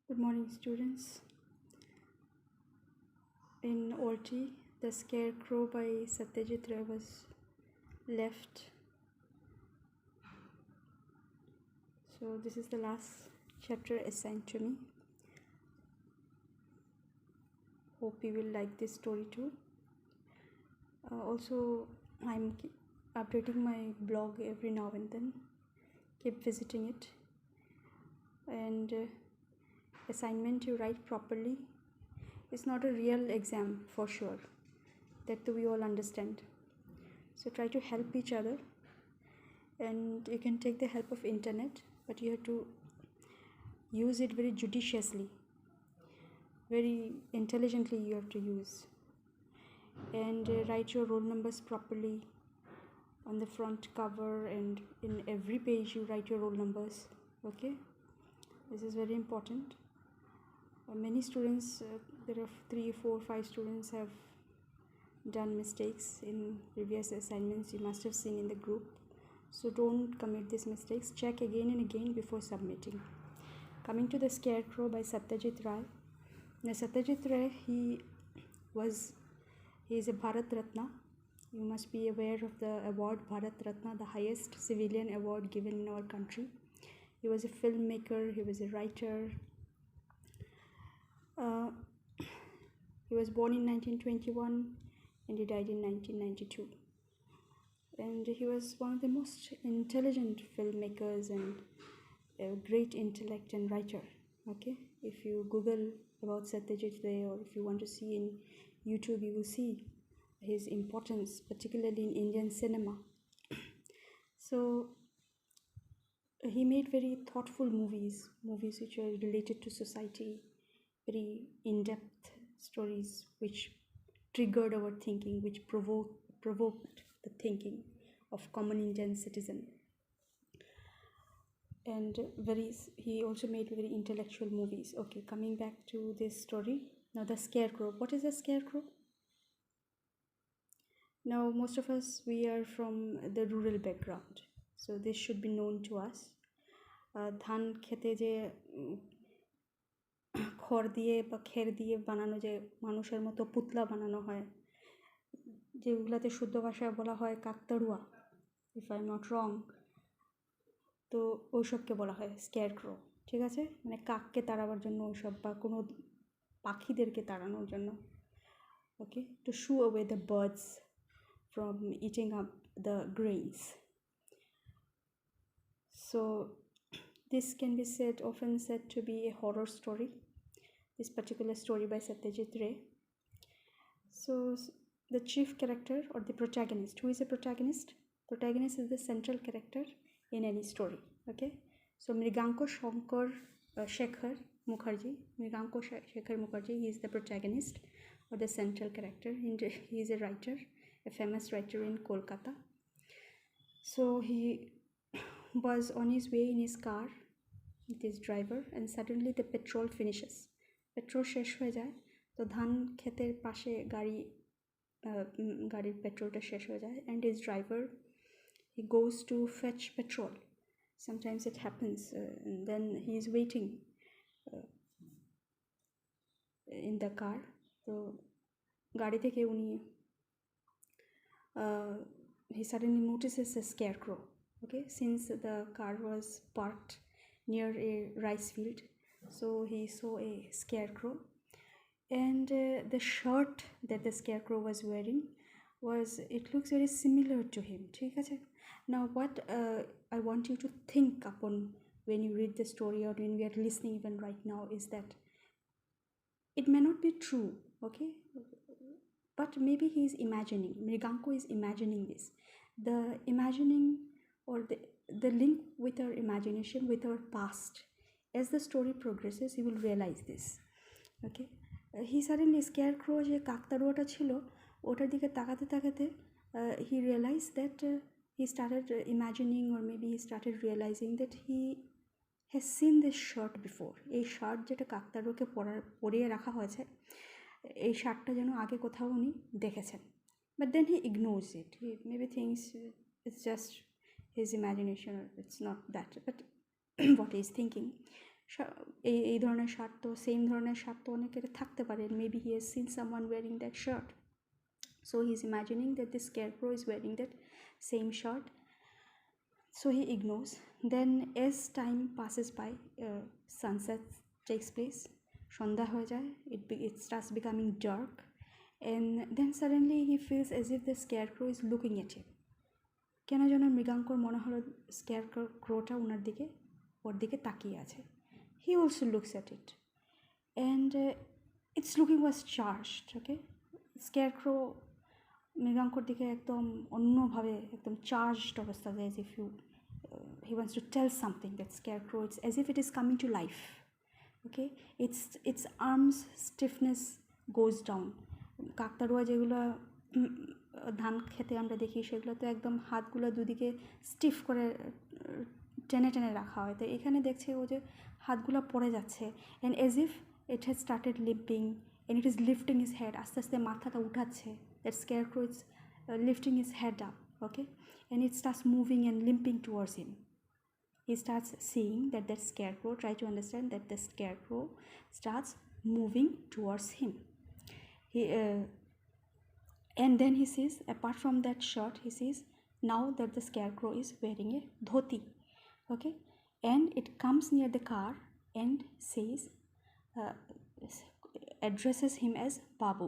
Good morning, students. In AltE, The Scarecrow by Satyajit Ray was left. So this is the last chapter assigned to me. Hope you will like this story too. Also, I'm updating my blog every now and then. Keep visiting it. And assignment you write properly. It's not a real exam for sure. That we all understand. So try to help each other. And you can take the help of internet, but you have to use it very judiciously, very intelligently. You have to use, and write your roll numbers properly on the front cover, and in every page you write your roll numbers. Okay, this is very important. Many students, there are 3, 4, 5 students have done mistakes in previous assignments. You must have seen in the group. So don't commit these mistakes. Check again and again before submitting. Coming to The Scarecrow by Satyajit Ray. Now Satyajit Ray, he is a Bharat Ratna. You must be aware of the award Bharat Ratna, the highest civilian award given in our country. He was a filmmaker, he was a writer. He was born in 1921 and he died in 1992. And he was one of the most intelligent filmmakers and a great intellect and writer. Okay, if you Google about Satyajit Ray, or if you want to see in YouTube, you will see his importance, particularly in Indian cinema. So he made very thoughtful movies which are related to society, very in-depth stories which triggered our thinking, which provoked the thinking of common Indian citizen. And he also made very intellectual movies. Okay, coming back to this story. Now The Scarecrow. What is a scarecrow? Now most of us, we are from the rural background, so this should be known to us. ধান খেতে যে খড় দিয়ে বা খের দিয়ে বানানো যে মানুষের মতো পুতলা বানানো হয়, যেগুলাতে শুদ্ধ ভাষায় বলা হয় কাকতাড়ুয়া, if I am not wrong, তো ওইসবকে বলা হয় স্কেয়ারক্রো। ঠিক আছে, মানে কাককে তাড়াবার জন্য ওইসব, বা কোনো পাখিদেরকে তাড়ানোর জন্য। Okay, to shoo away the birds from eating up the grains. So this can be often said to be a horror story, this particular story by Satyajit Ray. So the chief character, or the protagonist, who is a protagonist? Protagonist is the central character in any story. Okay, so Mriganko Shekhar Mukherjee, he is the protagonist or the central character. He is a writer, a famous writer in Kolkata. So he was on his way in his car with his driver, and suddenly the petrol finishes. Petrol শেষ হয়ে যায়, তো ধান ক্ষেতের পাশে গাড়ির পেট্রোলটা শেষ হয়ে যায়, and his driver, he goes to fetch petrol. Sometimes it happens, and then he is waiting in the car. So গাড়ি থেকে উনি he suddenly notices a scarecrow. Okay, since the car was parked near a rice field, so he saw a scarecrow, and the shirt that the scarecrow was wearing it looks very similar to him. Now what I want you to think upon when you read the story, or when we are listening even right now, is that it may not be true, okay, but maybe he is imagining, Mriganko is imagining this. The imagining, or the link with our imagination, with our past, as the story progresses, he will realize this. Okay, he suddenly, scarecrow যে কাকতাড়ুয়াটা ছিল, ওটার দিকে তাকাতে তাকাতে he realized that he started imagining, or maybe he started realizing that he has seen this shirt before. এই shirt যেটা কাকতাড়ুয়াকে পরিয়ে রাখা হয়েছে, এই শার্টটা যেন আগে কোথাও উনি দেখেছেন। But then he ignores it. He maybe thinks it's just his imagination, or it's not that. But what he is thinking, এই ধরনের শার্ট তো সেম ধরনের শার্ট তো অনেকের থাকতে পারে, maybe he has seen someone wearing that shirt, so he is imagining that the scarecrow is wearing that same shirt, so he ignores. Then as time passes by, sunset takes place, সন্ধ্যা হয়ে যায়, it starts becoming dark, and then suddenly he feels as if the scarecrow is looking at him. কেন যেন মৃগাঙ্কর মনে হলো স্ক্যারক্রোটা ওর দিকে তাকিয়ে আছে. He also looks at it, and its looking was charged. Okay, Scarecrow মৃগাঙ্কর দিকে একদম অন্যভাবে একদম চার্জড অবস্থা, as if he wants to tell something. That Scarecrow, it's as if it is coming to life. Okay, its arms stiffness goes down. কাকতাড়ুয়া যেগুলো ধান খেতে আমরা দেখি, সেগুলো তো একদম হাতগুলো দুদিকে স্টিফ করে টেনে টেনে রাখা হয়, তো এখানে দেখছে ও যে হাতগুলো পড়ে যাচ্ছে, and as if it has started limping and it is lifting his head, আস্তে আস্তে মাথাটা উঠাচ্ছে. That scarecrow is lifting his head up, okay, and it starts moving and limping towards him. He starts seeing that scarecrow, try to understand that the scarecrow starts moving towards him. And then he sees, apart from that shirt, he sees now that the scarecrow is wearing a dhoti, okay, and it comes near the car and says, addresses him as Babu.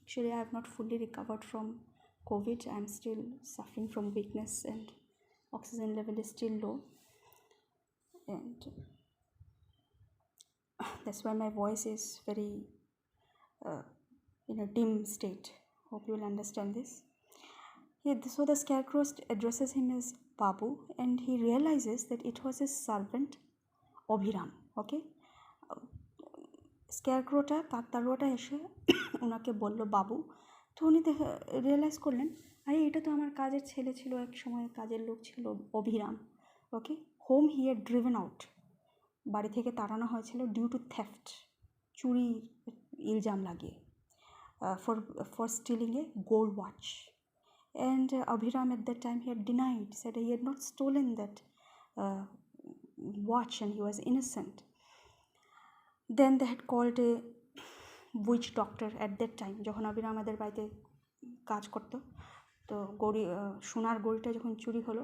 Actually, I have not fully recovered from COVID. I am still suffering from weakness and oxygen level is still low, and that's why my voice is very in a dim state. Hope you will understand this. So the scarecrow addresses him as Babu, and he realizes that it was his servant Abhiram. Okay, স্ক্যারক্রোটা কাকতাড়ুয়াটা এসে ওনাকে বললো বাবু, তো উনি realise করলেন, আরে এটা তো আমার কাজের ছেলে ছিল, এক সময় কাজের লোক ছিল Abhiram. Okay, home he had driven out, বাড়ি থেকে তাড়ানো হয়েছিল ডিউ টু থেফট, চুরি ইলজাম লাগিয়ে, for stealing a gold watch. And Abhiram at that time he had denied, said he had not stolen that watch and he was innocent. Then they had called a witch doctor at that time. যখন Abhiram আমাদের বাড়িতে কাজ করতো, তো সোনার গড়িটা যখন চুরি হলো,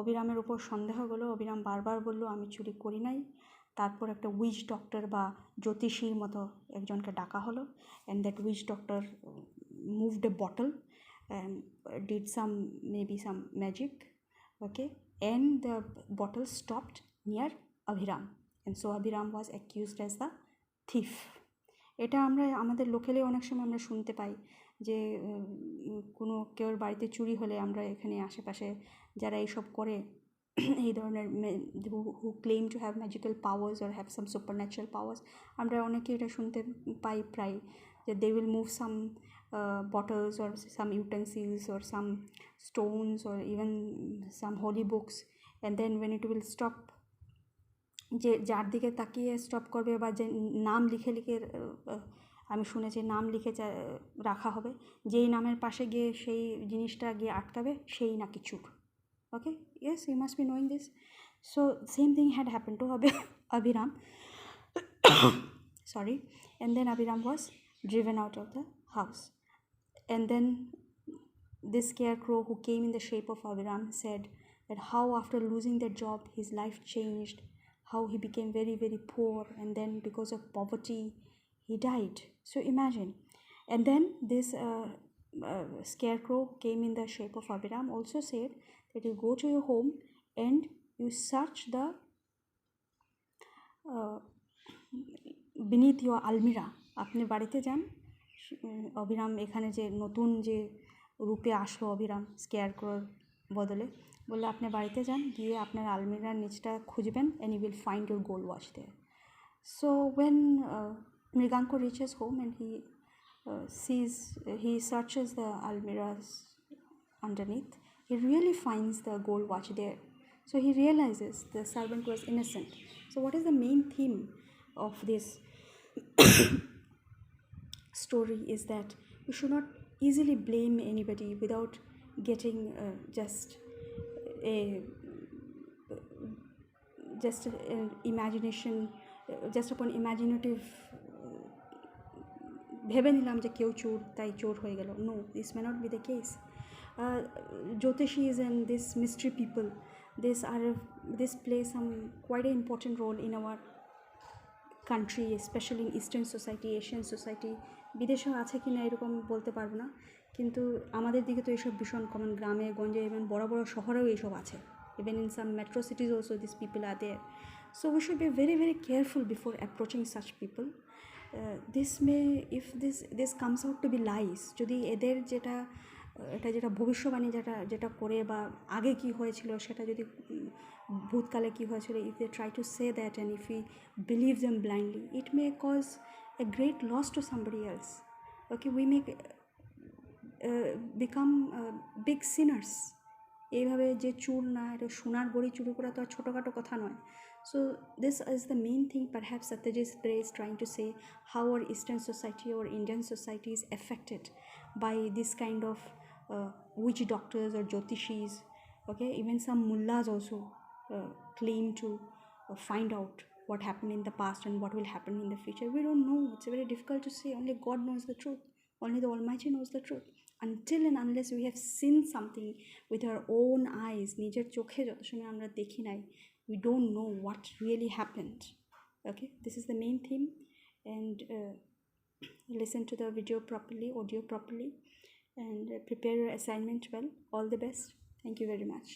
অবিরামের উপর সন্দেহ হলো, অবিরাম বারবার বলল আমি চুরি করি নাই. তারপর একটা উইচ ডক্টর বা জ্যোতিষীর মতো একজনকে ডাকা হলো, and that which doctor moved A bottle and did maybe some magic, okay, and the bottle stopped near Abhiram, and so Abhiram was accused as the thief. এটা আমরা আমাদের লোকালে অনেক সময় আমরা শুনতে পাই যে কোনো কেউর বাড়িতে চুরি হলে আমরা এখানে আশেপাশে যারা এইসব করে এই ধরনের who claim to have magical powers or have some supernatural powers, আমরা অনেকে এটা শুনতে পাই প্রায়, যে they will move some bottles or some utensils or some stones or even some holy books, and then when it will stop, যে যার দিকে তাকিয়ে স্টপ করবে বা যে নাম লিখে লিখে, আমি শুনেছি নাম লিখে রাখা হবে, যেই নামের পাশে গিয়ে সেই জিনিসটা গিয়ে আটকাবে সেই নাকি চুর. Okay, yes, you must be knowing this. So same thing had happen to Abhiram. Sorry. And then Abhiram was driven out of the house. And then this scarecrow who came in the shape of Abhiram said that how after losing their job his life changed, how he became very very poor, and then because of poverty he died. So imagine. And then this scarecrow came in the shape of Abhiram also said that you go to your home and you search the beneath your almirah. আপনি বাড়িতে যান, অবিরাম এখানে যে নতুন যে রূপে আসলো অবিরাম স্কেয়ারক্রোর বদলে, বললে আপনি বাড়িতে যান, গিয়ে আপনার আলমিরার নিচটা খুঁজবেন, and you will find your gold watch there. So when Mrigank reaches home and he searches the almirahs underneath, he really finds the gold watch there. So he realizes the servant was innocent. So what is the main theme of this story is that you should not easily blame anybody without just an imagination, just upon imaginative ভেবে নিলাম যে কেউ চোর তাই চোর হয়ে গেল। No, this may not be the case. Jyotishis and this mystery people, this plays some quite an important role in our country, especially in Eastern society, Asian society. বিদেশেও আছে কি না এরকম বলতে পারবো না, কিন্তু আমাদের দিকে তো এইসব ভীষণ কমন, গ্রামে গঞ্জে ইভেন বড় বড় শহরেও এইসব আছে. Even in some metro cities also these people are there. So we should be very very careful before approaching such people. This may, if this comes out to be lies, যদি এদের যেটা ভবিষ্যবাণী যেটা করে বা আগে কি হয়েছিল সেটা যদি ভূতকালে কি হয়েছিল, if they try to say that and if we believe them blindly, it may cause a great loss to somebody else. Okay, we may become big sinners. এইভাবে যে চুর না, এটা সোনার বড়ি চুরি করা তো আর ছোটোখাটো কথা নয়. So this is the main thing perhaps Satyajit Ray is trying to say, how our Eastern society or Indian society is affected by this kind of witch doctors or jyotishis. Okay, even some mullahs also claim to find out what happened in the past and what will happen in the future. We don't know, it's very difficult to say. Only God knows the truth, only the Almighty knows the truth. Until and unless we have seen something with our own eyes, নিজের চোখে যত সময় আমরা দেখি নাই, we don't know what really happened. Okay, this is the main theme. And listen to the video properly, audio properly, and prepare your assignment well. All the best. Thank you very much.